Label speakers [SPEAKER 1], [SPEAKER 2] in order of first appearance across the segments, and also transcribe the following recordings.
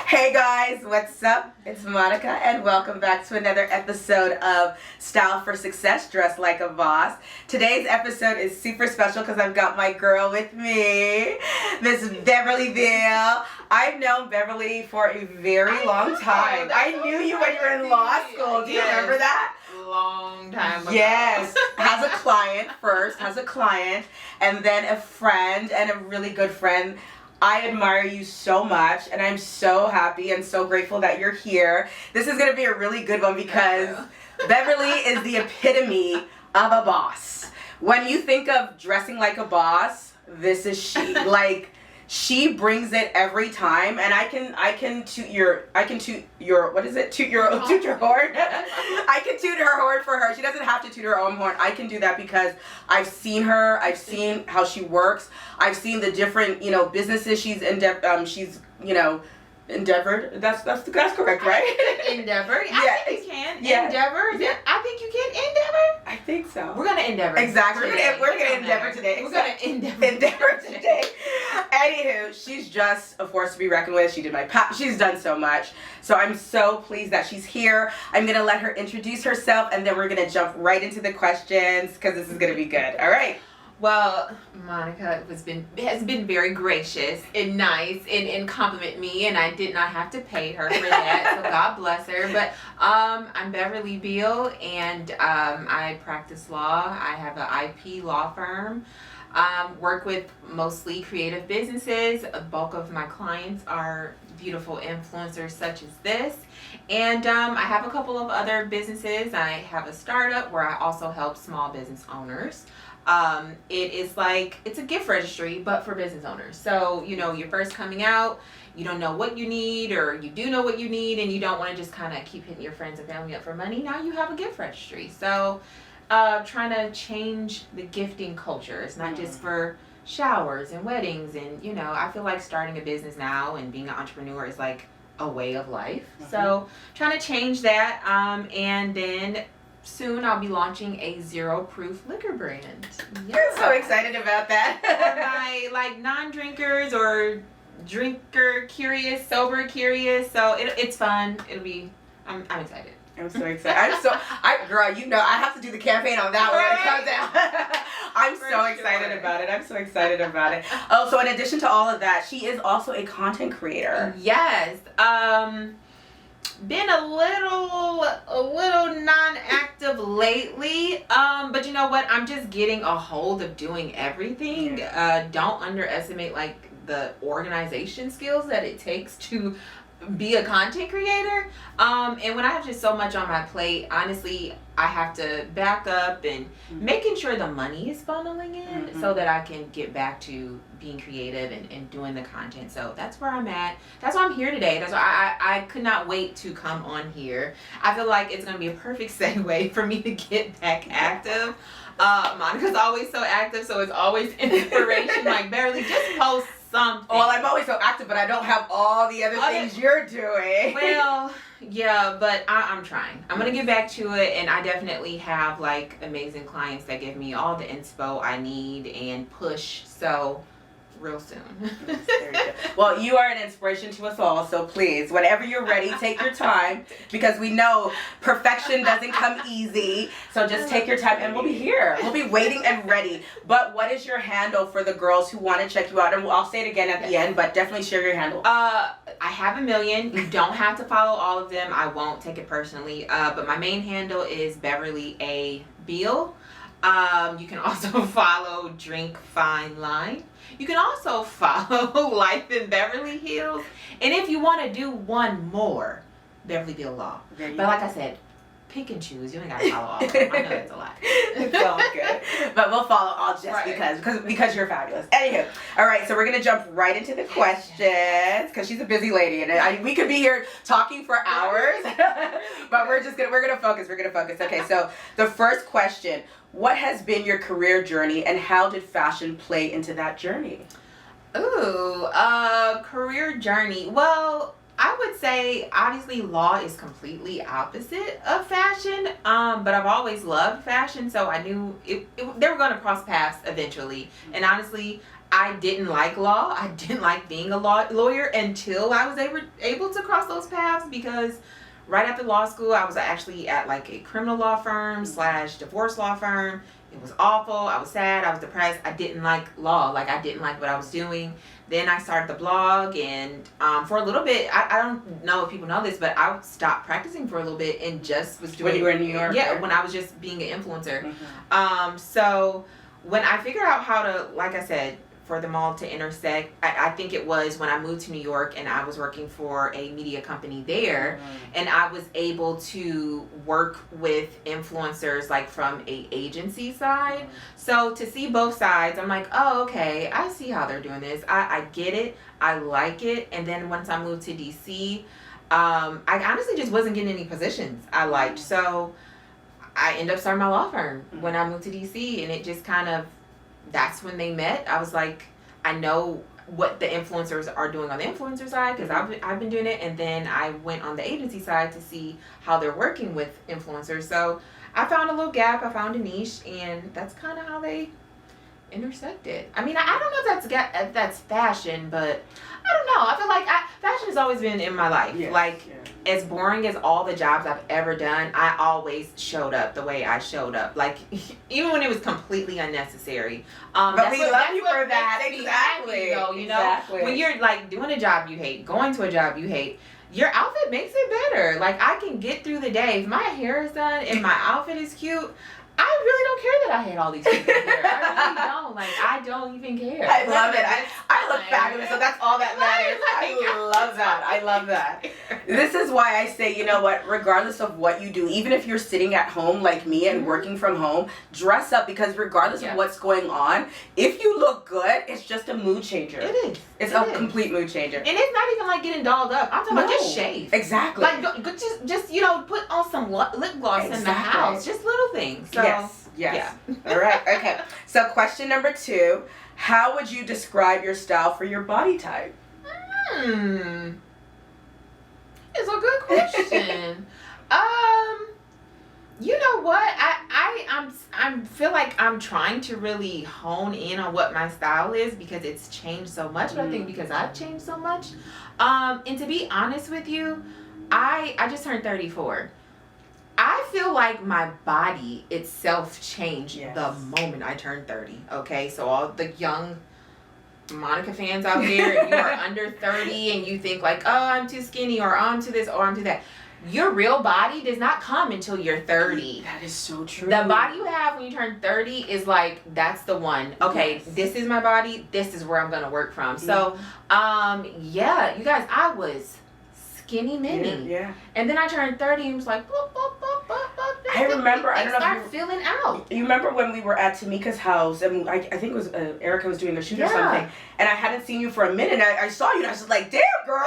[SPEAKER 1] Hey guys, what's up? It's Monica and welcome back to another episode of Style for Success, Dress Like a Boss. Today's episode is super special because I've got my girl with me, Miss Beverly Beal. I've known Beverly for a very long time. I knew you when you were in law school. Do you remember that?
[SPEAKER 2] Long time ago.
[SPEAKER 1] Yes. Has a client first, and then a friend and a really good friend. I admire you so much, and I'm so happy and so grateful that you're here. This is going to be a really good one because Beverly is the epitome of a boss. When you think of dressing like a boss, this is she. Like, she brings it every time, and I can toot your what is it? Toot your horn. I can toot her horn for her. She doesn't have to toot her own horn. I can do that because I've seen her. I've seen how she works. I've seen the different businesses she's endeavored. That's correct, right?
[SPEAKER 2] Endeavor. I think you can. Yeah. Endeavor. Yeah. I think you can endeavor.
[SPEAKER 1] I think so.
[SPEAKER 2] We're gonna endeavor.
[SPEAKER 1] Exactly. We're gonna endeavor today.
[SPEAKER 2] We're gonna
[SPEAKER 1] endeavor today. Anywho, she's just a force to be reckoned with. She did my she's done so much. So I'm so pleased that she's here. I'm gonna let her introduce herself, and then we're gonna jump right into the questions because this is gonna be good. All right.
[SPEAKER 2] Well, Monica has been very gracious and nice and compliment me, and I did not have to pay her for that, so God bless her. But I'm Beverly Beal, and I practice law. I have an IP law firm. Work with mostly creative businesses. A bulk of my clients are beautiful influencers such as this. And I have a couple of other businesses. I have a startup where I also help small business owners. It's a gift registry, but for business owners. So, you're first coming out, you don't know what you need, or you do know what you need, and you don't want to just kind of keep hitting your friends and family up for money. Now you have a gift registry. So, trying to change the gifting culture. It's not just for showers and weddings. And, I feel like starting a business now and being an entrepreneur is like a way of life. So, trying to change that. And then soon I'll be launching a zero-proof liquor brand.
[SPEAKER 1] Yeah. I'm so excited about that.
[SPEAKER 2] For my non-drinkers or drinker curious, sober curious. So it's fun. I'm excited.
[SPEAKER 1] I'm so excited. Girl, I have to do the campaign on that when it comes out. I'm so excited about it. Oh, so in addition to all of that, she is also a content creator.
[SPEAKER 2] Yes. Been a little non-active lately, but you know what? I'm just getting a hold of doing everything. Don't underestimate the organization skills that it takes to be a content creator. And when I have just so much on my plate, honestly, I have to back up and making sure the money is funneling in so that I can get back to being creative and doing the content. So that's where I'm at. That's why I'm here today. That's why I could not wait to come on here. I feel like it's going to be a perfect segue for me to get back active. Monica's always so active, so it's always inspiration. Like, Beverly, just post something.
[SPEAKER 1] Well, I'm always so active, but I don't have all the other things you're doing.
[SPEAKER 2] Well, yeah, but I'm trying. I'm going to get back to it, and I definitely have, amazing clients that give me all the inspo I need and push, so real soon.
[SPEAKER 1] Well, you are an inspiration to us all, so please, whenever you're ready, take your time, because we know perfection doesn't come easy, so just take your time, and we'll be here. We'll be waiting and ready. But what is your handle for the girls who want to check you out? And I'll say it again at the end, but definitely share your handle.
[SPEAKER 2] I have 1 million. You don't have to follow all of them. I won't take it personally, but my main handle is Beverly A. Beal. You can also follow Drink Fine Line. You can also follow Life in Beverly Hills. And if you want to do one more, Beverly Beal Law. But like I said, pick and choose. You ain't got to follow all of them. I know it's a lot.
[SPEAKER 1] It's all good. But we'll follow all just because you're fabulous. Anywho, all right, so we're going to jump right into the questions because she's a busy lady. And we could be here talking for hours. But we're going to focus. Okay, so the first question. What has been your career journey, and how did fashion play into that journey?
[SPEAKER 2] Ooh, career journey. Well, I would say obviously law is completely opposite of fashion, but I've always loved fashion, so I knew they were going to cross paths eventually. And honestly, I didn't like law. I didn't like being a lawyer until I was able to cross those paths, because right after law school, I was actually at like a criminal law firm / divorce law firm. It was awful. I was sad. I was depressed. I didn't like law. Like, I didn't like what I was doing. Then I started the blog, and for a little bit, I don't know if people know this, but I stopped practicing for a little bit and just was doing.
[SPEAKER 1] When you were in New York?
[SPEAKER 2] Yeah, when I was just being an influencer. So when I figured out how to, like I said, for them all to intersect, I think it was when I moved to New York and I was working for a media company there, and I was able to work with influencers like from a agency side. So to see both sides, I'm like, oh, okay, I see how they're doing this. I get it. I like it. And then once I moved to DC, I honestly just wasn't getting any positions I liked. So I ended up starting my law firm when I moved to DC, and it just kind of, that's when they met. I was like, I know what the influencers are doing on the influencer side, because I've been doing it, and then I went on the agency side to see how they're working with influencers. So I found a little gap, I found a niche, and that's kind of how they intersected. I mean, I don't know if that's fashion, but I don't know. I feel like fashion has always been in my life. Yes, as boring as all the jobs I've ever done, I always showed up the way I showed up. Like, even when it was completely unnecessary.
[SPEAKER 1] But we love you for that. Exactly.
[SPEAKER 2] Happy, though, you know? When you're like doing a job you hate, going to a job you hate, your outfit makes it better. Like, I can get through the day. If my hair is done and my outfit is cute, I really don't care that I hate all these people here. I really don't. Like, I don't even care.
[SPEAKER 1] I love it. I look fabulous, so that's all that matters. I love that. I love that. This is why I say, you know what, regardless of what you do, even if you're sitting at home like me and working from home, dress up, because regardless of what's going on, if you look good, it's just a mood changer.
[SPEAKER 2] It is.
[SPEAKER 1] It's a complete mood changer.
[SPEAKER 2] And it's not even like getting dolled up. I'm talking about just shave.
[SPEAKER 1] Exactly.
[SPEAKER 2] Like, just put on some lip gloss in the house. Just little things. So,
[SPEAKER 1] yes. Yeah. All right. Okay. So question number 2, how would you describe your style for your body type?
[SPEAKER 2] It's a good question. You know what? I feel like I'm trying to really hone in on what my style is, because it's changed so much. But I think because I've changed so much. And to be honest with you, I just turned 34. I feel like my body itself changed the moment I turned 30. Okay, so all the young Monica fans out there, you are under 30 and you think like, oh, I'm too skinny, or I'm too this, or I'm too that. Your real body does not come until you're 30.
[SPEAKER 1] That is so true.
[SPEAKER 2] The body you have when you turn 30 is like, that's the one. Okay, this is my body. This is where I'm going to work from. So, you guys, I was skinny mini.
[SPEAKER 1] Yeah.
[SPEAKER 2] And then I turned 30 and was like, boop, boop, boop, boop, boop.
[SPEAKER 1] I remember, I don't know
[SPEAKER 2] if you feeling out.
[SPEAKER 1] You remember when we were at Tamika's house, and I think it was Erica was doing a shoot or something, and I hadn't seen you for a minute, and I saw you, and I was just like, damn, girl.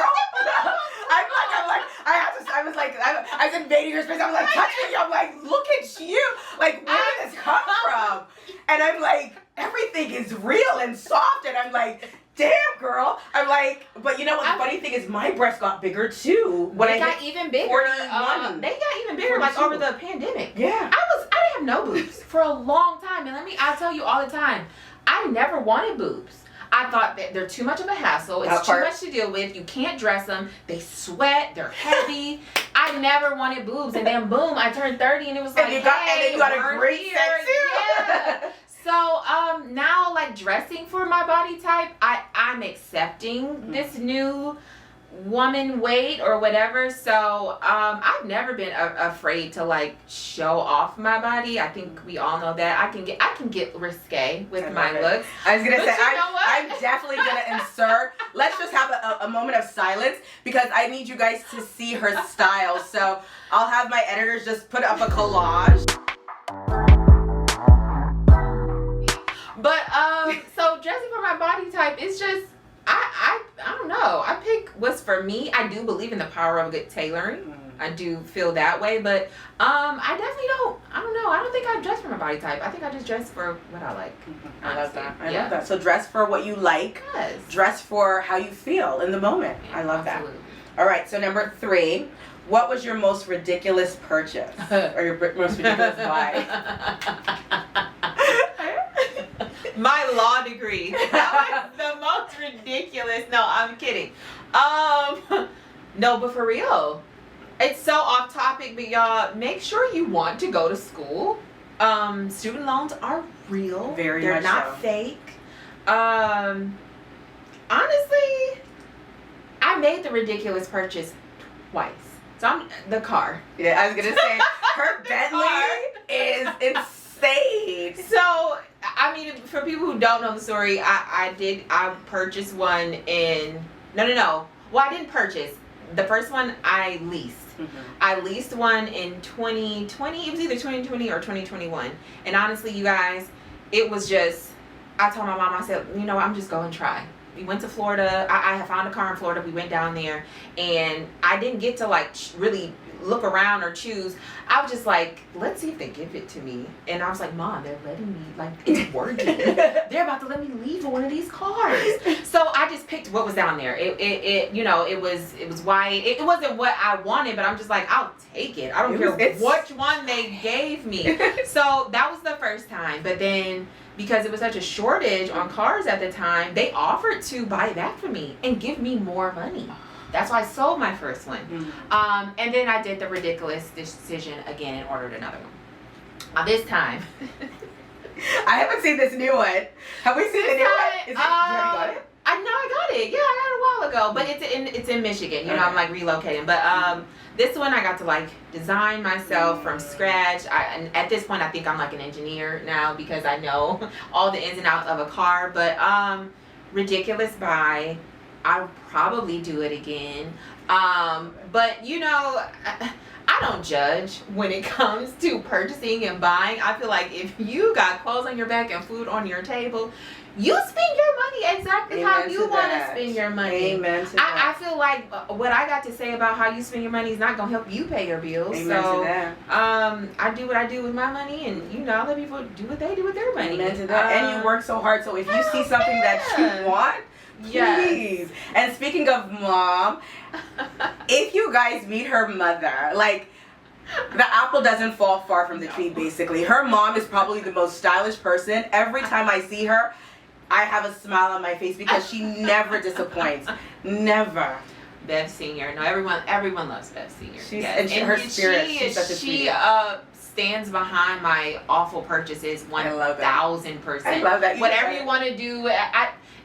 [SPEAKER 1] I was invading your space. I was like touching you. I'm like, look at you. Like, where did this come from? And I'm like, everything is real and soft, and I'm like, damn, girl. I'm like, but you know what? The funny thing is, my breasts got bigger too. When
[SPEAKER 2] they got even bigger.
[SPEAKER 1] 41.
[SPEAKER 2] They got even bigger,
[SPEAKER 1] 42.
[SPEAKER 2] like over the pandemic.
[SPEAKER 1] Yeah.
[SPEAKER 2] I didn't have no boobs for a long time, and I tell you all the time, I never wanted boobs. I thought that they're too much of a hassle. It's too much to deal with. You can't dress them. They sweat. They're heavy. I never wanted boobs, and then boom, I turned 30, and it was like,
[SPEAKER 1] and then you got a great set too.
[SPEAKER 2] Yeah. So now, like, dressing for my body type, I'm accepting this new woman weight or whatever. So I've never been afraid to like show off my body. I think we all know that I can get risque with my looks.
[SPEAKER 1] I was gonna say I'm definitely gonna insert. Let's just have a moment of silence, because I need you guys to see her style. So I'll have my editors just put up a collage.
[SPEAKER 2] But so dressing for my body type, it's just I don't know. I pick what's for me. I do believe in the power of good tailoring. I do feel that way, but I definitely don't. I don't know. I don't think I dress for my body type. I think I just dress for what I like.
[SPEAKER 1] I love that. I love that. So dress for what you like.
[SPEAKER 2] Yes.
[SPEAKER 1] Dress for how you feel in the moment. I love
[SPEAKER 2] Absolutely.
[SPEAKER 1] that. All right. So number 3, what was your most ridiculous purchase or your most ridiculous buy?
[SPEAKER 2] My law degree. That was the most ridiculous. No, I'm kidding. No, but for real, it's so off topic, but y'all make sure you want to go to school. Student loans are real. They're
[SPEAKER 1] much
[SPEAKER 2] not
[SPEAKER 1] so.
[SPEAKER 2] fake. Honestly, I made the ridiculous purchase twice. So I'm the car.
[SPEAKER 1] Yeah, I was gonna say her Bentley is insane.
[SPEAKER 2] So I mean, for people who don't know the story, I purchased one in no. Well, I didn't purchase. The first one I leased.
[SPEAKER 1] Mm-hmm.
[SPEAKER 2] I leased one in 2020. It was either 2020 or 2021. And honestly, you guys, it was just, I told my mom, I said, you know, I'm just going to try. We went to Florida. I had found a car in Florida. We went down there, and I didn't get to like really look around or choose. I was just like, let's see if they give it to me. And I was like, Mom, they're letting me, like, it's working. They're about to let me leave in one of these cars. So I just picked what was down there. It you know, it was white. It wasn't what I wanted, but I'm just like, I'll take it. I don't care which one they gave me. So that was the first time. But then, because it was such a shortage on cars at the time, they offered to buy it back for me and give me more money. That's why I sold my first one.
[SPEAKER 1] Mm-hmm.
[SPEAKER 2] And then I did the ridiculous decision again and ordered another one. This time.
[SPEAKER 1] I haven't seen this new one. Have we seen the new one? You got it?
[SPEAKER 2] I got it. Yeah, I got it a while ago. But it's in Michigan. You know, I'm like relocating. But this one I got to like design myself from scratch. And at this point I think I'm like an engineer now because I know all the ins and outs of a car. But ridiculous buy. I'll probably do it again. But you know, I don't judge when it comes to purchasing and buying. I feel like if you got clothes on your back and food on your table, you spend your money exactly how you want to spend your money.
[SPEAKER 1] Amen to that.
[SPEAKER 2] I feel like what I got to say about how you spend your money is not going to help you pay your bills.
[SPEAKER 1] Amen
[SPEAKER 2] so,
[SPEAKER 1] to that.
[SPEAKER 2] I do what I do with my money, and you know, I let people do what they do with their money.
[SPEAKER 1] Amen to that. And you work so hard, so if you see something that you want, please.
[SPEAKER 2] Yes.
[SPEAKER 1] And speaking of mom, if you guys meet her mother, like, the apple doesn't fall far from the tree, basically. Her mom is probably the most stylish person. Every time I see her, I have a smile on my face because she never disappoints. Never.
[SPEAKER 2] Bev Senior. No, everyone loves Bev Senior.
[SPEAKER 1] And her spirit. She's such a
[SPEAKER 2] she stands behind my awful purchases 1,000%.
[SPEAKER 1] I love that.
[SPEAKER 2] Whatever you want to do.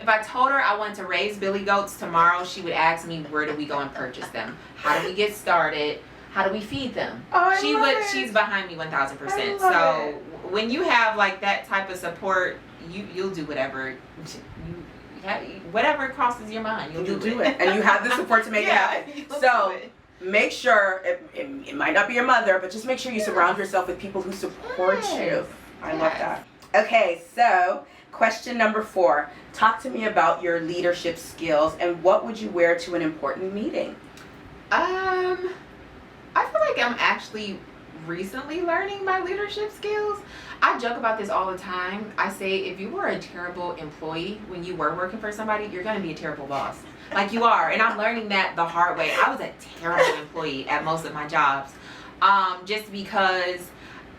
[SPEAKER 2] If I told her I wanted to raise billy goats tomorrow, she would ask me, where do we go and purchase them? How do we get started? How do we feed them? She's behind me 1,000%. So when you have like that type of support, you'll do whatever whatever crosses your mind. You'll do it.
[SPEAKER 1] And you have the support to make it happen. So make sure it might not be your mother, but just make sure you surround yourself with people who support you. I love that. Okay, so question number 4. Talk to me about your leadership skills and what would you wear to an important meeting?
[SPEAKER 2] I feel like I'm actually recently learning my leadership skills. I joke about this all the time. I say if you were a terrible employee when you were working for somebody, you're going to be a terrible boss. Like you are. And I'm learning that the hard way. I was a terrible employee at most of my jobs. Just because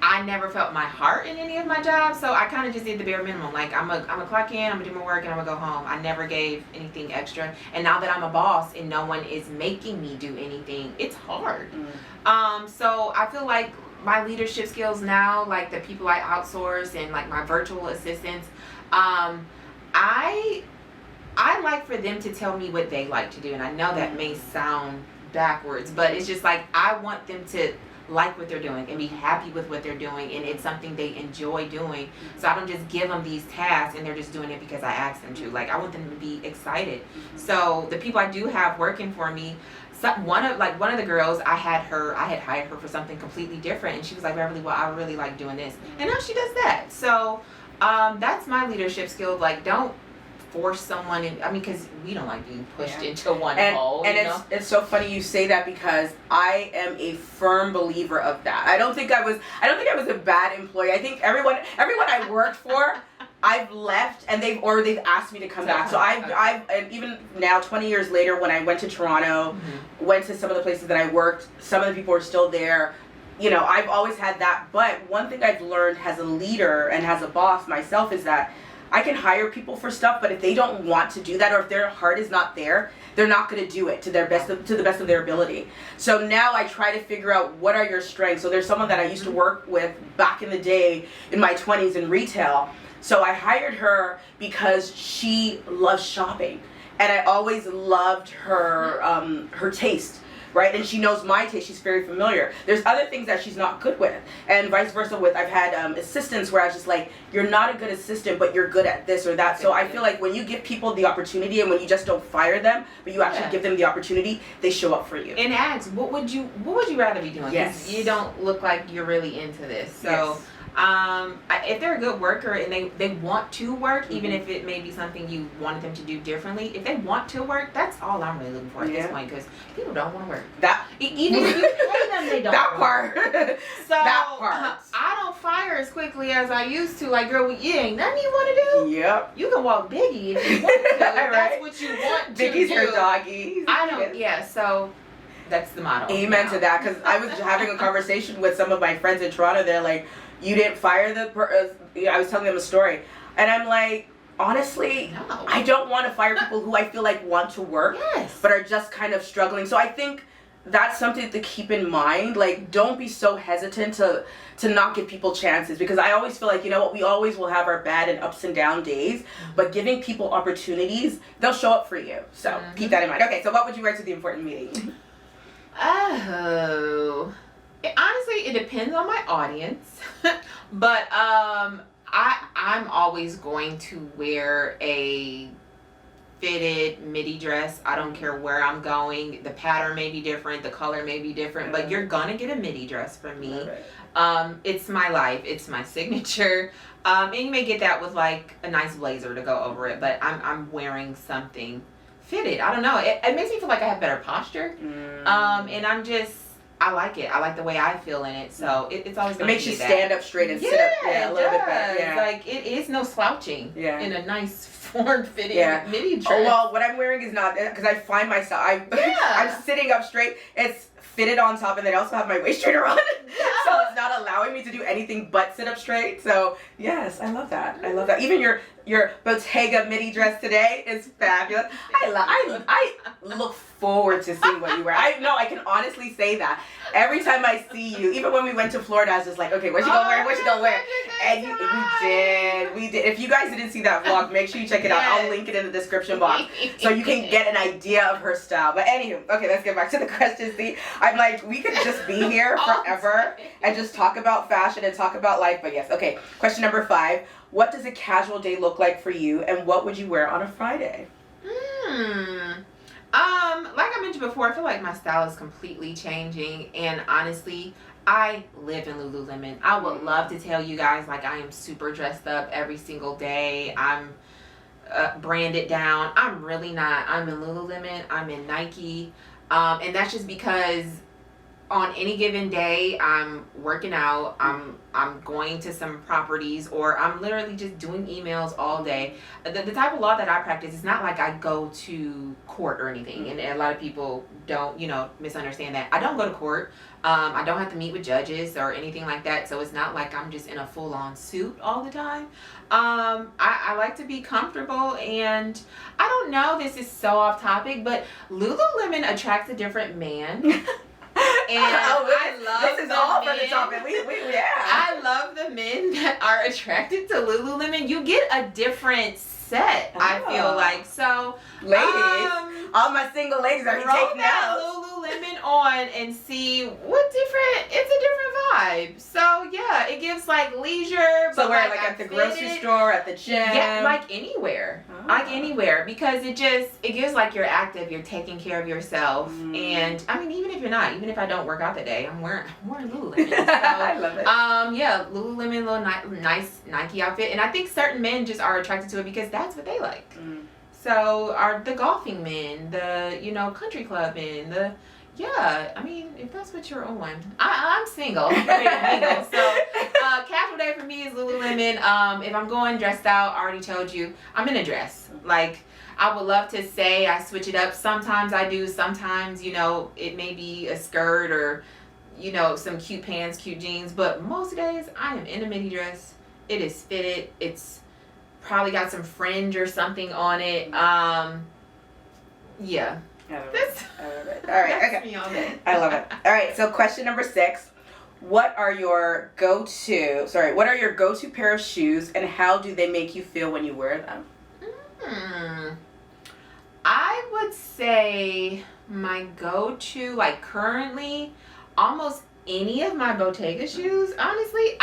[SPEAKER 2] I never felt my heart in any of my jobs. So I kind of just did the bare minimum. Like I'm a clock in, I'm gonna do my work, and I'm gonna go home. I never gave anything extra. And now that I'm a boss and no one is making me do anything, it's hard. So I feel like my leadership skills now, like the people I outsource and like my virtual assistants, I like for them to tell me what they like to do. And I know that may sound backwards, but it's just like I want them to like what they're doing and be happy with what they're doing, and it's something they enjoy doing. So I don't just give them these tasks and they're just doing it because I asked them to. Like I want them to be excited. So the people I do have working for me, one of the girls, I had hired her for something completely different, and she was like, Beverly, well, I really like doing this, and now she does that. So that's my leadership skill. Like, don't force someone in. I mean, because we don't like being pushed into one hole.
[SPEAKER 1] And it's so funny you say that, because I am a firm believer of that. I don't think I was a bad employee. I think everyone I worked for, I've left and they've asked me to come back. So and even now 20 years later, when I went to Toronto, went to some of the places that I worked, some of the people are still there. You know, I've always had that. But one thing I've learned as a leader and as a boss myself is that I can hire people for stuff, but if they don't want to do that, or if their heart is not there, they're not going to do it to the best of their ability. So now I try to figure out what are your strengths. So there's someone that I used to work with back in the day in my 20s in retail. So I hired her because she loves shopping, and I always loved her her taste. Right, and she knows my taste. She's very familiar. There's other things that she's not good with, and vice versa. I've had assistants where I was just like, you're not a good assistant, but you're good at this or that. So I feel like when you give people the opportunity, and when you just don't fire them, but you actually give them the opportunity, they show up for you.
[SPEAKER 2] And ask, what would you rather be doing?
[SPEAKER 1] Yes.
[SPEAKER 2] You don't look like you're really into this. So.
[SPEAKER 1] Yes.
[SPEAKER 2] If they're a good worker and they want to work, even if it may be something you wanted them to do differently, if they want to work, that's all I'm really looking for at this point, because people don't want to work.
[SPEAKER 1] That
[SPEAKER 2] even if you pay them, they don't.
[SPEAKER 1] That part.
[SPEAKER 2] So
[SPEAKER 1] that part.
[SPEAKER 2] I don't fire as quickly as I used to. Like, girl, you ain't nothing you want to do.
[SPEAKER 1] Yep.
[SPEAKER 2] You can walk Biggie if you want to. That's what you want to
[SPEAKER 1] Biggie's
[SPEAKER 2] do.
[SPEAKER 1] her doggy.
[SPEAKER 2] I don't. Yeah. So. That's the motto.
[SPEAKER 1] Amen to that, because I was having a conversation with some of my friends in Toronto. They're like, you didn't fire I was telling them a story, and I'm like, honestly,
[SPEAKER 2] no.
[SPEAKER 1] I don't want to fire people who I feel like want to work, but are just kind of struggling. So I think that's something to keep in mind. Like, don't be so hesitant to not give people chances, because I always feel like, you know what, we always will have our bad and ups and down days, but giving people opportunities, they'll show up for you. So keep that in mind. Okay, so what would you wear to the important meeting?
[SPEAKER 2] Oh, honestly, it depends on my audience, but I'm always going to wear a fitted midi dress. I don't care where I'm going. The pattern may be different, the color may be different, but you're gonna get a midi dress from me. It's my life, it's my signature, and you may get that with like a nice blazer to go over it, but I'm wearing something fitted. I don't know. It makes me feel like I have better posture. And I like it. I like the way I feel in it. So it's always going to be that. It makes you
[SPEAKER 1] stand up straight and sit up a little bit better. Yeah.
[SPEAKER 2] Like, it is no slouching in a nice form-fitting midi dress.
[SPEAKER 1] Oh, well, what I'm wearing is not, because I find myself, I'm sitting up straight. It's fitted on top, and then I also have my waist trainer on. So it's not allowing me to do anything but sit up straight. So yes, I love that. I love that. Even your Bottega midi dress today is fabulous. I look forward to seeing what you wear. I can honestly say that. Every time I see you, even when we went to Florida, I was just like, okay, what you gonna wear? What you gonna wear? And we did. If you guys didn't see that vlog, make sure you check it out. I'll link it in the description box so you can get an idea of her style. But anywho, okay, let's get back to the question. See, I'm like, we could just be here forever and just talk about fashion and talk about life. But yes, okay. Question number 5. What does a casual day look like for you, and what would you wear on a Friday?
[SPEAKER 2] Like I mentioned before, I feel like my style is completely changing, and honestly, I live in Lululemon. I would love to tell you guys, like, I am super dressed up every single day. I'm branded down. I'm really not. I'm in Lululemon. I'm in Nike. And that's just because on any given day, I'm working out, I'm going to some properties, or I'm literally just doing emails all day. The type of law that I practice is not like I go to court or anything, and a lot of people don't, misunderstand that. I don't go to court. I don't have to meet with judges or anything like that, so it's not like I'm just in a full-on suit all the time. I like to be comfortable, and I don't know, this is so off topic, but Lululemon attracts a different man. And I love
[SPEAKER 1] this is all for the topic.
[SPEAKER 2] I love the men that are attracted to Lululemon. You get a different set, I feel like. So,
[SPEAKER 1] ladies, all my single ladies are taking
[SPEAKER 2] that Lululemon on and see what different. It's a different vibe. So yeah, it gives like leisure.
[SPEAKER 1] So where, like at the grocery store, at the gym,
[SPEAKER 2] like anywhere, like anywhere, because it gives like you're active, you're taking care of yourself, and I mean even if I don't work out that day, I'm wearing Lululemon. So,
[SPEAKER 1] I love it.
[SPEAKER 2] Yeah, Lululemon, little nice Nike outfit, and I think certain men just are attracted to it because that's what they like. So are the golfing men, the country club men, I mean, if that's what you're on. I'm single. So casual day for me is Lululemon. If I'm going dressed out, I already told you, I'm in a dress. Like, I would love to say I switch it up. Sometimes I do. Sometimes, it may be a skirt or, some cute pants, cute jeans. But most days, I am in a midi dress. It is fitted. It's probably got some fringe or something on it. Yeah.
[SPEAKER 1] I love
[SPEAKER 2] That's,
[SPEAKER 1] I love it. All right.
[SPEAKER 2] that's
[SPEAKER 1] Okay.
[SPEAKER 2] me on it.
[SPEAKER 1] I love it. All right. So question number 6. What are your go-to pair of shoes, and how do they make you feel when you wear them?
[SPEAKER 2] I would say my go-to, like currently, almost any of my Bottega shoes, honestly,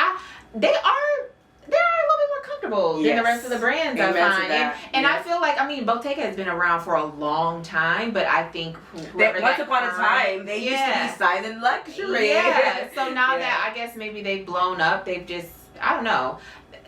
[SPEAKER 2] they are a little bit more comfortable than the rest of the brands, I find. And I feel like, I mean, Bottega has been around for a long time, but I think
[SPEAKER 1] once upon a time, they used to be silent luxury.
[SPEAKER 2] Yeah. So now that I guess maybe they've blown up, they've just, I don't know.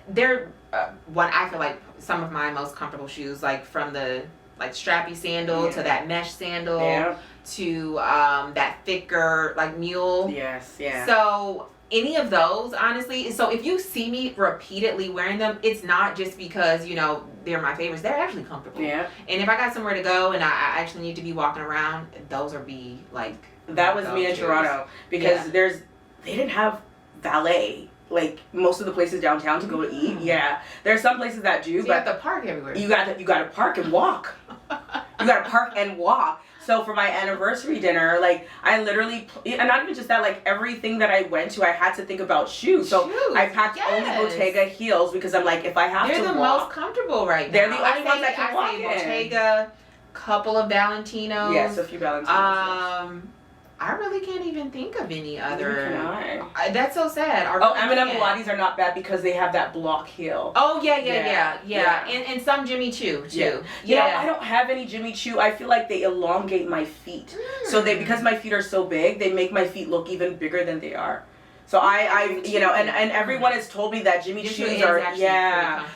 [SPEAKER 2] They're I feel like some of my most comfortable shoes, like from the like strappy sandal to that mesh sandal to that thicker like mule.
[SPEAKER 1] Yes. Yeah.
[SPEAKER 2] So any of those, honestly. So if you see me repeatedly wearing them, it's not just because, you know, they're my favorites. They're actually comfortable.
[SPEAKER 1] Yeah.
[SPEAKER 2] And if I got somewhere to go and I actually need to be walking around, those are like
[SPEAKER 1] that was me in Toronto, because they didn't have valet like most of the places downtown to go to eat. Yeah. There's some places that do,
[SPEAKER 2] so
[SPEAKER 1] but
[SPEAKER 2] you have to park everywhere.
[SPEAKER 1] You got to park and walk. You got to park and walk. So for my anniversary dinner, like I literally, and not even just that, like everything that I went to, I had to think about shoes. So I packed only Bottega heels, because I'm like, if I have to walk.
[SPEAKER 2] They're the most comfortable right now.
[SPEAKER 1] They're the only ones that can walk in.
[SPEAKER 2] Bottega, couple of Valentinos.
[SPEAKER 1] Yes, a few Valentinos.
[SPEAKER 2] I really can't even think of any other.
[SPEAKER 1] That's
[SPEAKER 2] so sad.
[SPEAKER 1] M&M Pilates are not bad because they have that block heel.
[SPEAKER 2] Oh, yeah. And some Jimmy Choo, too.
[SPEAKER 1] Yeah. You know, I don't have any Jimmy Choo. I feel like they elongate my feet. So because my feet are so big, they make my feet look even bigger than they are. So you know, and everyone has told me that Jimmy Choos are,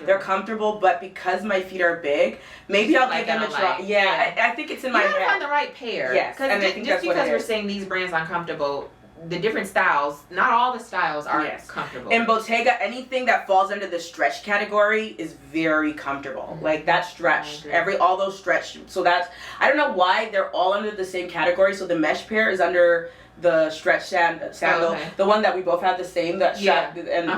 [SPEAKER 1] they're comfortable, but because my feet are big, maybe I'll give them a try. I think it's in my head.
[SPEAKER 2] You gotta find the right pair.
[SPEAKER 1] Yes, and I think
[SPEAKER 2] just
[SPEAKER 1] that's
[SPEAKER 2] because we're saying these brands uncomfortable, the different styles, not all the styles are comfortable.
[SPEAKER 1] In Bottega, anything that falls under the stretch category is very comfortable. Like that stretch, all those stretch. So that's, I don't know why they're all under the same category. So the mesh pair is under the stretch sandal, the one that we both have the same, that strap, and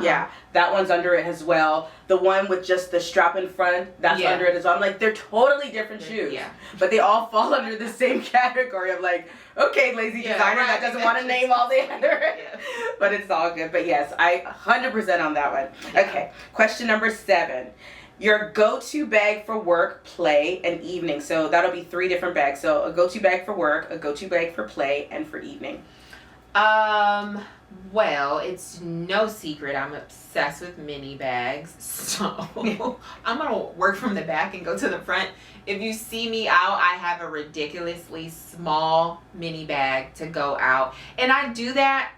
[SPEAKER 1] that one's under it as well. The one with just the strap in front, that's under it as well. I'm like, they're totally different shoes, but they all fall under the same category of like, okay, lazy designer that doesn't want to name all the other, but it's all good. But yes, I 100% on that one. Okay, question number 7. Your go-to bag for work, play, and evening. So that'll be 3 different bags. So a go-to bag for work, a go-to bag for play, and for evening.
[SPEAKER 2] Well, it's no secret I'm obsessed with mini bags. So I'm going to work from the back and go to the front. If you see me out, I have a ridiculously small mini bag to go out. And I do that,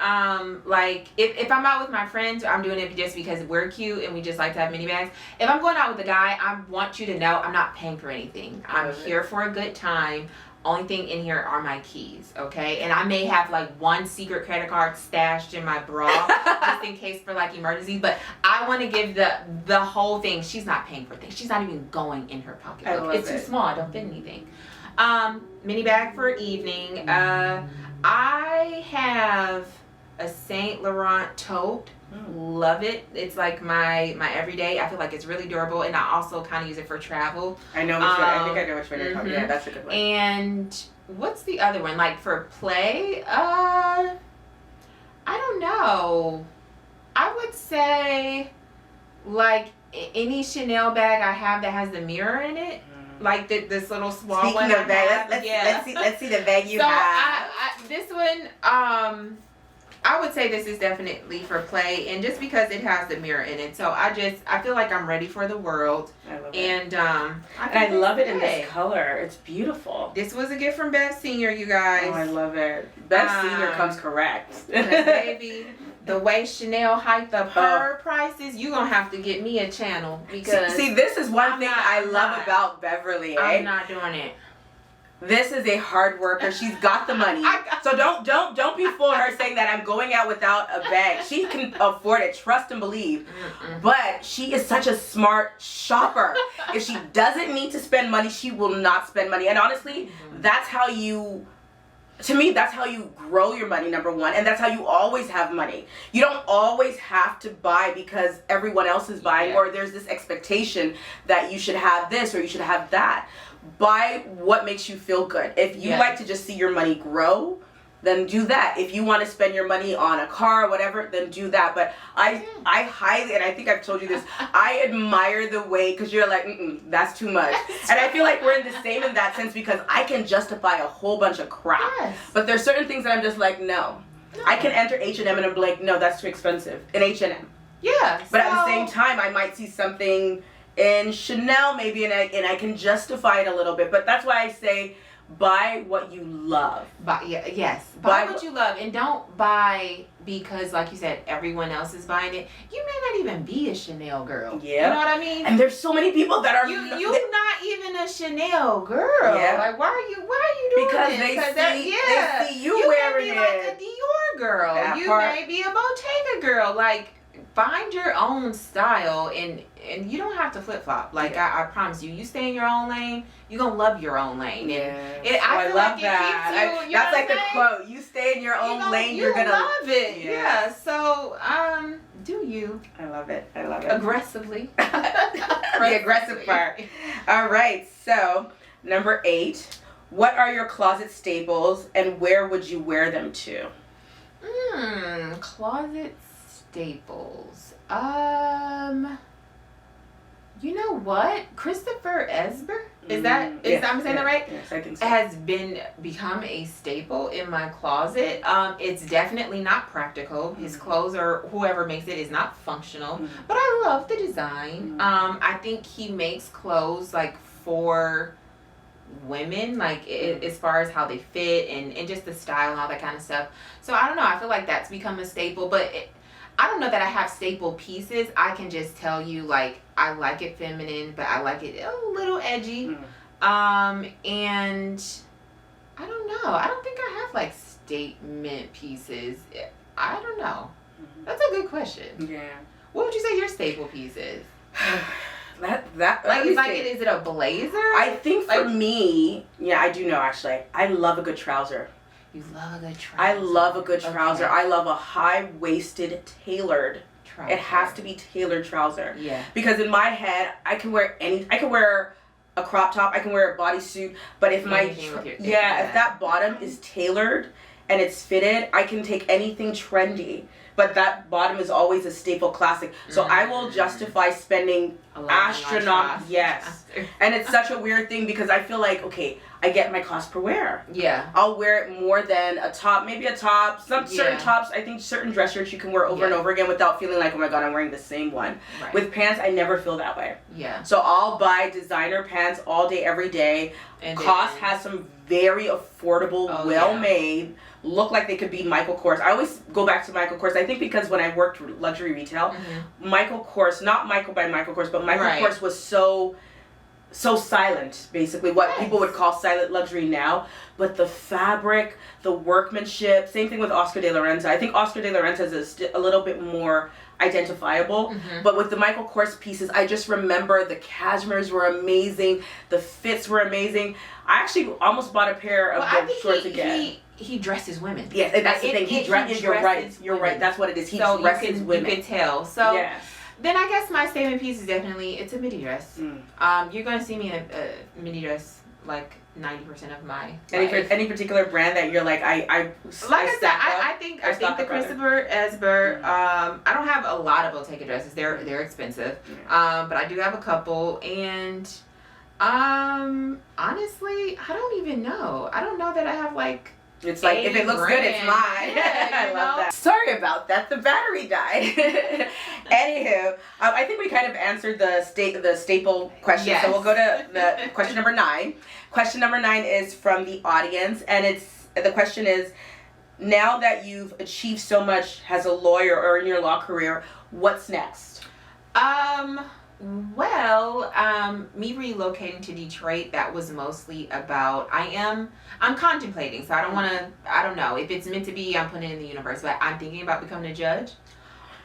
[SPEAKER 2] like, if I'm out with my friends, I'm doing it just because we're cute and we just like to have mini bags. If I'm going out with a guy, I want you to know I'm not paying for anything. I'm here for a good time. Only thing in here are my keys, okay? And I may have like one secret credit card stashed in my bra just in case for like emergencies. But I want to give the whole thing. She's not paying for things. She's not even going in her pocketbook. It's too small. I don't fit anything. Mini bag for evening. I have a Saint Laurent tote. Love it. It's like my everyday. I feel like it's really durable, and I also kind of use it for travel.
[SPEAKER 1] I know which one. I think I know which one you're talking. Yeah, that's a good one.
[SPEAKER 2] And what's the other one? Like for play? I don't know. I would say like any Chanel bag I have that has the mirror in it. Like this little small one.
[SPEAKER 1] Speaking of bags, let's see the bag you have.
[SPEAKER 2] This one, I would say this is definitely for play, and just because it has the mirror in it. So I feel like I'm ready for the world.
[SPEAKER 1] I love it.
[SPEAKER 2] And
[SPEAKER 1] I love it in this color. It's beautiful.
[SPEAKER 2] This was a gift from Bev Senior, you guys.
[SPEAKER 1] Oh, I love it. Bev Senior comes correct.
[SPEAKER 2] Baby, the way Chanel hiked up her prices, you're going to have to get me a channel. Because
[SPEAKER 1] see, this is one thing I love about Beverly.
[SPEAKER 2] I'm not doing it.
[SPEAKER 1] This is a hard worker. She's got the money. So don't be fooled her saying that I'm going out without a bag. She can afford it. Trust and believe. But she is such a smart shopper. If she doesn't need to spend money, she will not spend money. And honestly, that's how you to me, that's how you grow your money, number one, and that's how you always have money. You don't always have to buy because everyone else is buying, or there's this expectation that you should have this or you should have that. Buy what makes you feel good. If you like to just see your money grow, then do that. If you want to spend your money on a car or whatever, then do that. But I highly, and I think I've told you this, I admire the way, because you're like, that's too much. And I feel like we're in the same in that sense, because I can justify a whole bunch of crap.
[SPEAKER 2] Yes.
[SPEAKER 1] But there's certain things that I'm just like, no. I can enter H&M and I'm like, no, that's too expensive in H&M.
[SPEAKER 2] Yeah.
[SPEAKER 1] But at the same time, I might see something in Chanel maybe, and I can justify it a little bit. But that's why I say, buy what you love.
[SPEAKER 2] Buy what you love, and don't buy because, like you said, everyone else is buying it. You may not even be a Chanel girl.
[SPEAKER 1] Yeah.
[SPEAKER 2] You know what I mean?
[SPEAKER 1] And there's so many people that are
[SPEAKER 2] you're not even a Chanel girl.
[SPEAKER 1] Yeah.
[SPEAKER 2] Like, why are you doing
[SPEAKER 1] because
[SPEAKER 2] this?
[SPEAKER 1] They see you wearing
[SPEAKER 2] it. You
[SPEAKER 1] it.
[SPEAKER 2] may be like a Dior girl. May be a Bottega girl. Like, find your own style, and you don't have to flip flop. Like, I promise you stay in your own lane. You're gonna love your own lane.
[SPEAKER 1] Yeah.
[SPEAKER 2] I feel
[SPEAKER 1] love
[SPEAKER 2] like
[SPEAKER 1] that.
[SPEAKER 2] It keeps you,
[SPEAKER 1] that's like the quote. You stay in your own lane. You're gonna
[SPEAKER 2] love it.
[SPEAKER 1] Yeah.
[SPEAKER 2] Yeah. So, do you?
[SPEAKER 1] I love it.
[SPEAKER 2] Aggressively.
[SPEAKER 1] The aggressive part. All right. So, number 8. What are your closet staples, and where would you wear them to?
[SPEAKER 2] Closet staples. You know what? Christopher Esber? I'm saying that right?
[SPEAKER 1] Yes, I think so.
[SPEAKER 2] Has become a staple in my closet. It's definitely not practical. His clothes, or whoever makes it, is not functional. But I love the design. I think he makes clothes like for women, like as far as how they fit and just the style and all that kind of stuff. So I don't know. I feel like that's become a staple, but I don't know that I have staple pieces. I can just tell you, like, I like it feminine, but I like it a little edgy. And I don't know. I don't think I have like statement pieces. I don't know. That's a good question.
[SPEAKER 1] Yeah.
[SPEAKER 2] What would you say your staple piece is?
[SPEAKER 1] Is
[SPEAKER 2] it a blazer?
[SPEAKER 1] I think for me, I do know actually. I love a good trouser.
[SPEAKER 2] You love a good trouser.
[SPEAKER 1] I love a good trouser. Okay. I love a high-waisted, tailored trouser. It has to be tailored trouser.
[SPEAKER 2] Yeah.
[SPEAKER 1] Because in my head, I can wear a crop top, I can wear a bodysuit, but if if that bottom is tailored and it's fitted, I can take anything trendy. But that bottom is always a staple classic. So I will justify spending astronomical. Yes. And it's such a weird thing because I feel like, okay, I get my cost per wear.
[SPEAKER 2] Yeah.
[SPEAKER 1] I'll wear it more than a top, maybe a top. Certain tops, I think certain dress shirts you can wear over and over again without feeling like, oh my God, I'm wearing the same one.
[SPEAKER 2] Right.
[SPEAKER 1] With pants, I never feel that way.
[SPEAKER 2] Yeah.
[SPEAKER 1] So I'll buy designer pants all day, every day. And COS has some very affordable, well-made, look like they could be Michael Kors. I always go back to Michael Kors. I think because when I worked luxury retail, Michael Kors, not Michael by Michael Kors, but Michael Kors was so silent, basically, what people would call silent luxury now. But the fabric, the workmanship, same thing with Oscar de la Renta. I think Oscar de la Renta is a little bit more identifiable. But with the Michael Kors pieces, I just remember the cashmeres were amazing. The fits were amazing. I actually almost bought a pair of the shorts again.
[SPEAKER 2] He dresses women.
[SPEAKER 1] Yeah, that's the thing. You're right. That's what it is. He dresses women.
[SPEAKER 2] You can tell. So then I guess my statement piece is definitely, it's a midi dress. You're going to see me in a midi dress like 90% of my life.
[SPEAKER 1] Any particular brand that you're like, I
[SPEAKER 2] think the Christopher Esber. I don't have a lot of Bottega dresses. They're expensive. But I do have a couple, and honestly, I don't even know. I don't know that I have like.
[SPEAKER 1] It's like, if it looks good, it's mine. I love that. Sorry about that. The battery died. Anywho, I think we kind of answered the staple question. Yes. So we'll go to the question number 9. Question number 9 is from the audience, and the question is, now that you've achieved so much as a lawyer or in your law career, what's next?
[SPEAKER 2] Well, me relocating to Detroit, that was mostly about, I'm contemplating, so I don't know. If it's meant to be, I'm putting it in the universe, but I'm thinking about becoming a judge.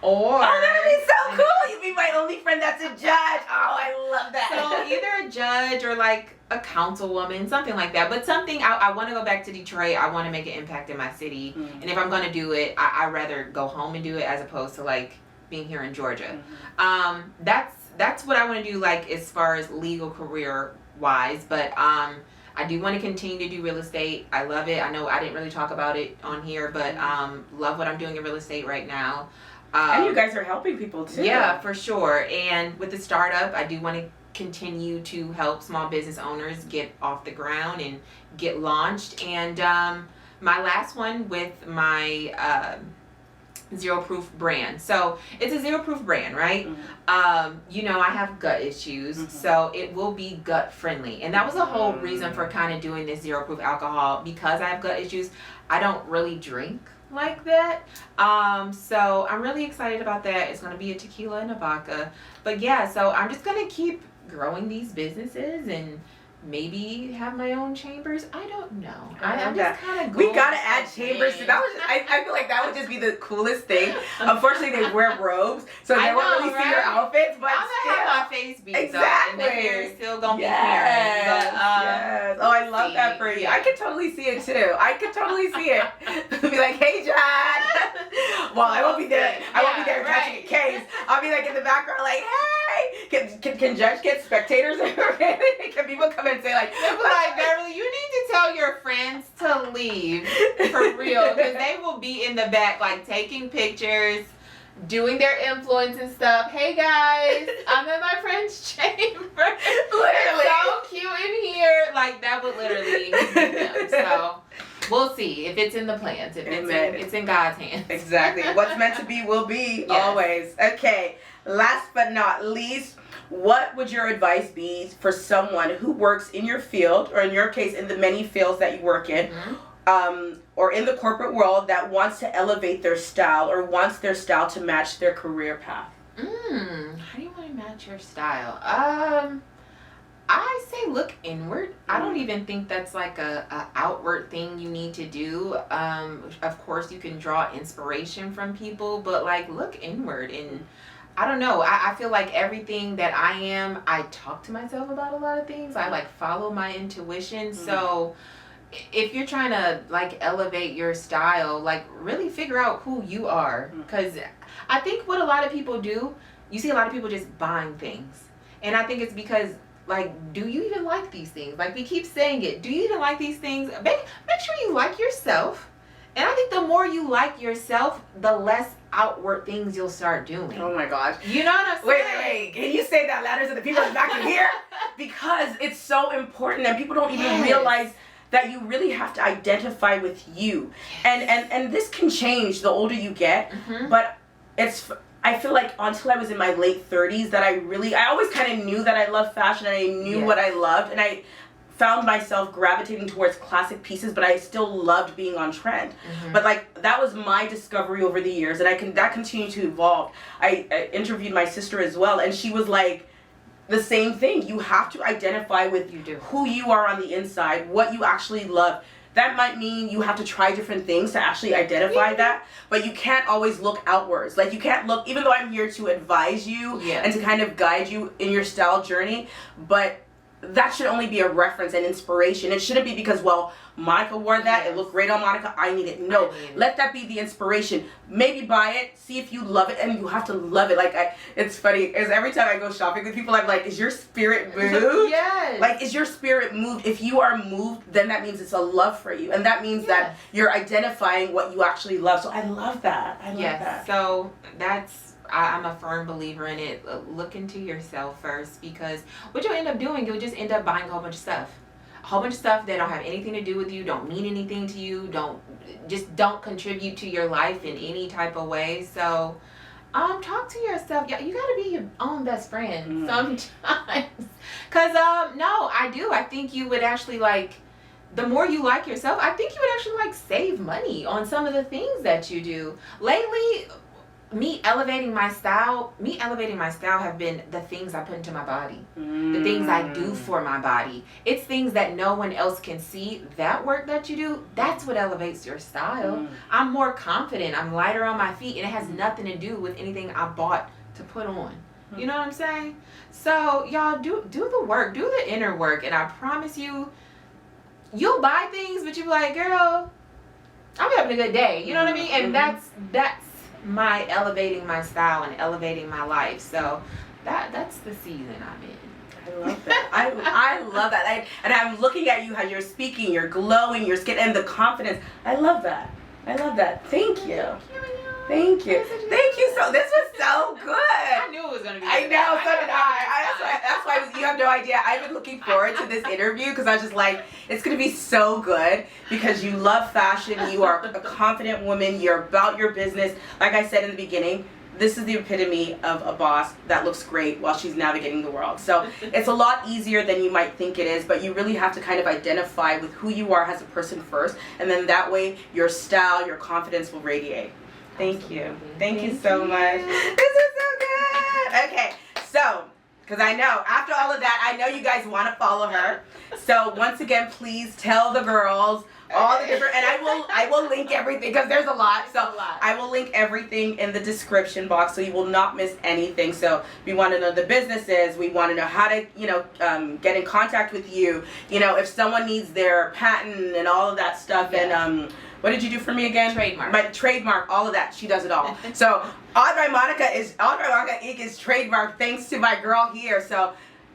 [SPEAKER 2] Or
[SPEAKER 1] that'd be so cool. You'd be my only friend that's a judge. Oh, I love that.
[SPEAKER 2] So either a judge or like a councilwoman, something like that. But something, I want to go back to Detroit. I want to make an impact in my city.
[SPEAKER 1] Mm-hmm.
[SPEAKER 2] And if I'm going to do it, I'd rather go home and do it as opposed to like being here in Georgia.
[SPEAKER 1] Mm-hmm.
[SPEAKER 2] That's what I want to do, like as far as legal career wise. But I do want to continue to do real estate. I love it. I know I didn't really talk about it on here, but love what I'm doing in real estate right now.
[SPEAKER 1] And you guys are helping people too.
[SPEAKER 2] Yeah, for sure. And with the startup, I do want to continue to help small business owners get off the ground and get launched. And my last one with my Zero Proof brand. So it's a Zero Proof brand, right?
[SPEAKER 1] Mm-hmm.
[SPEAKER 2] I have gut issues, so it will be gut friendly. And that was the whole reason for kind of doing this Zero Proof alcohol, because I have gut issues. I don't really drink like that. So I'm really excited about that. It's going to be a tequila and a vodka. But yeah, so I'm just going to keep growing these businesses and maybe have my own chambers. I don't know. I'm just kind of
[SPEAKER 1] we gotta add chambers. That was I feel like that would just be the coolest thing. Unfortunately, they wear robes, so they won't really see your outfits. But
[SPEAKER 2] I'm gonna have my face beat,
[SPEAKER 1] exactly.
[SPEAKER 2] So, and they're still gonna be
[SPEAKER 1] yes.
[SPEAKER 2] hearing. But,
[SPEAKER 1] yes. Oh, I love that for you.
[SPEAKER 2] Yeah.
[SPEAKER 1] I could totally see it too. I could totally see it. Be like, hey, John. Well, I won't be there. I won't be there catching a case. I'll be like in the background, like, hey. Can judge get spectators? Can people come and say like,
[SPEAKER 2] Beverly, you need to tell your friends to leave for real, because they will be in the back like taking pictures, doing their influence and stuff. Hey guys, I'm in my friend's chamber.
[SPEAKER 1] Literally.
[SPEAKER 2] So cute in here. Like that would literally be them. So we'll see if it's in the plans. If it's in God's hands.
[SPEAKER 1] Exactly. What's meant to be will be. Yes. Always. Okay. Last but not least, what would your advice be for someone who works in your field, or in your case, in the many fields that you work in, or in the corporate world, that wants to elevate their style or wants their style to match their career path?
[SPEAKER 2] How do you want to match your style? I say look inward. I don't even think that's like a outward thing you need to do. Of course, you can draw inspiration from people, but like look inward. And I don't know. I feel like everything that I am, I talk to myself about a lot of things. I like follow my intuition. So if you're trying to like elevate your style, like really figure out who you are. Because I think what a lot of people do, you see a lot of people just buying things. And I think it's because like, do you even like these things? Like we keep saying it. Do you even like these things? Make sure you like yourself. And I think the more you like yourself, the less outward things you'll start doing.
[SPEAKER 1] Oh my gosh.
[SPEAKER 2] You know what I'm saying?
[SPEAKER 1] Wait. Can you say that louder so the people back in here? Because it's so important and people don't even realize that you really have to identify with you. And this can change the older you get, but I feel like until I was in my late 30s that I always kind of knew that I loved fashion and I knew what I loved, and I found myself gravitating towards classic pieces, but I still loved being on trend. But like that was my discovery over the years, and that continued to evolve. I interviewed my sister as well, and she was like the same thing. You have to identify with who you are on the inside, what you actually love. That might mean you have to try different things to actually identify that, but you can't always look outwards. Like you can't look, even though I'm here to advise you and to kind of guide you in your style journey, but that should only be a reference and inspiration. It shouldn't be because, well, Monica wore that, it looked great on Monica, I need it. No, let that be the inspiration. Maybe buy it, see if you love it, and you have to love it. Like, it's funny, because every time I go shopping with people, I'm like, is your spirit moved?
[SPEAKER 2] Yes.
[SPEAKER 1] Like, is your spirit moved? If you are moved, then that means it's a love for you. And that means that you're identifying what you actually love. So I love that. I love that.
[SPEAKER 2] So I'm a firm believer in it. Look into yourself first, because what you'll end up doing, you'll just end up buying a whole bunch of stuff. A whole bunch of stuff that don't have anything to do with you, don't mean anything to you, don't contribute to your life in any type of way. So talk to yourself. You gotta be your own best friend sometimes. Cause no, I do. I think you would actually the more you like yourself, I think you would actually save money on some of the things that you do. Lately, me elevating my style have been the things I put into my body, the things I do for my body. It's things that no one else can see. That work that you do, that's what elevates your style. I'm more confident. I'm lighter on my feet, and it has nothing to do with anything I bought to put on. You know what I'm saying? So y'all do the work, do the inner work, and I promise you, you'll buy things, but you'll be like, girl, I'm having a good day. You know what I mean? And that's my elevating my style and elevating my life. So that's the season I'm in.
[SPEAKER 1] I love that. I love that. And I'm looking at you, how you're speaking, you're glowing, your skin, and the confidence. I love that. I love that. Thank you. Thank you. Thank you. So this was so good.
[SPEAKER 2] I knew it was gonna be.
[SPEAKER 1] I know. So did I. That's why you have no idea. I've been looking forward to this interview because I was just like, it's gonna be so good because you love fashion. You are a confident woman. You're about your business. Like I said in the beginning, this is the epitome of a boss that looks great while she's navigating the world. So it's a lot easier than you might think it is, but you really have to kind of identify with who you are as a person first, and then that way your style, your confidence will radiate. Thank you. Thank you so much. This is so good. Okay, so, because I know, after all of that, I know you guys want to follow her. So once again, please tell the girls all the different, and I will link everything because there's a lot. So I will link everything in the description box so you will not miss anything. So we want to know the businesses. We want to know how to, get in contact with you. If someone needs their patent and all of that stuff, and what did you do for me again?
[SPEAKER 2] Trademark.
[SPEAKER 1] My trademark, all of that. She does it all. So Odd by Monica Inc. is trademarked thanks to my girl here. So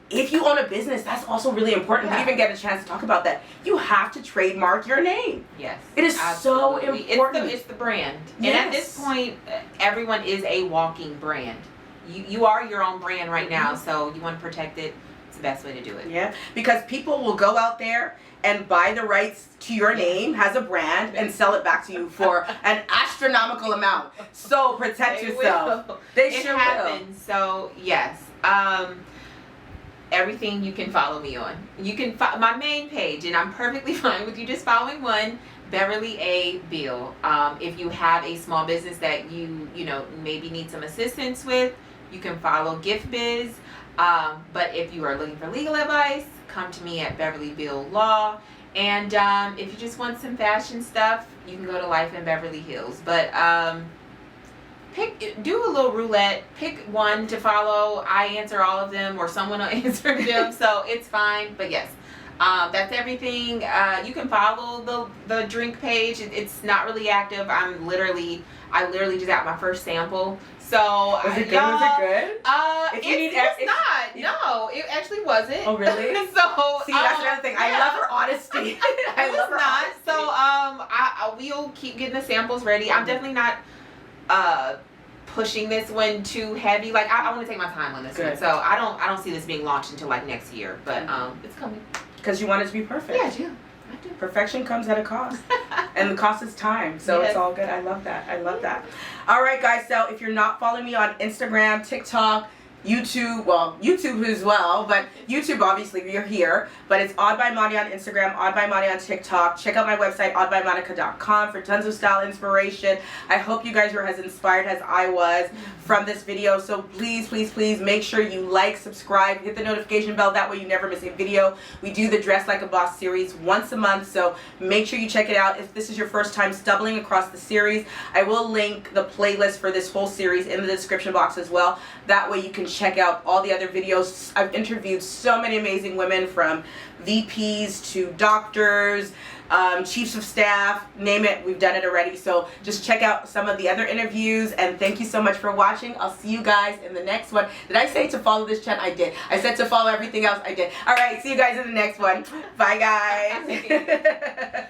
[SPEAKER 1] if you own a business, that's also really important.
[SPEAKER 2] Yeah.
[SPEAKER 1] We even get a chance to talk about that. You have to trademark your name.
[SPEAKER 2] Yes.
[SPEAKER 1] It is
[SPEAKER 2] absolutely.
[SPEAKER 1] so important.
[SPEAKER 2] It's the brand.
[SPEAKER 1] Yes.
[SPEAKER 2] And at this point, everyone is a walking brand. You are your own brand right now, so you want to protect it. It's the best way to do it.
[SPEAKER 1] Yeah, because people will go out there and buy the rights to your name as a brand and sell it back to you for an astronomical amount. So protect yourself. They sure
[SPEAKER 2] happens. So yes, everything you can follow me on. You can my main page, and I'm perfectly fine with you just following one. Beverly A. Beal. If you have a small business that you maybe need some assistance with, you can follow Gift Biz. But if you are looking for legal advice, come to me at Beverly Beal Law. And if you just want some fashion stuff, you can go to Life in Beverly Hills. But do a little roulette. Pick one to follow. I answer all of them, or someone will answer them, so it's fine. But yes, that's everything. You can follow the drink page. It's not really active. I literally just got my first sample. So
[SPEAKER 1] was it good? Was it good?
[SPEAKER 2] No, it actually wasn't.
[SPEAKER 1] Oh really?
[SPEAKER 2] So
[SPEAKER 1] see, that's another thing. I love her honesty. I love her honesty.
[SPEAKER 2] So I will keep getting the samples ready. I'm definitely not pushing this one too heavy. Like I want to take my time on this one. So I don't see this being launched until like next year. But it's coming. Because
[SPEAKER 1] you want it to be perfect.
[SPEAKER 2] Yeah, I do.
[SPEAKER 1] Perfection comes at a cost, and the cost is time, so It's all good. I love that. All right, guys, so if you're not following me on Instagram, TikTok, YouTube, well, YouTube as well, but YouTube, obviously, we're here, but it's Odd by Monty on Instagram, Odd by Monty on TikTok. Check out my website, oddbymonica.com, for tons of style inspiration. I hope you guys were as inspired as I was from this video, so please, please, please make sure you like, subscribe, hit the notification bell, that way you never miss a video. We do the Dress Like a Boss series once a month, so make sure you check it out. If this is your first time stumbling across the series, I will link the playlist for this whole series in the description box as well. That way you can check out all the other videos. I've interviewed so many amazing women, from VPs to doctors, chiefs of staff, name it, we've done it already. So just check out some of the other interviews, and thank you so much for watching. I'll see you guys in the next one. Did I say to follow this channel? I did. I said to follow everything else. I did. All right, see you guys in the next one. Bye, guys.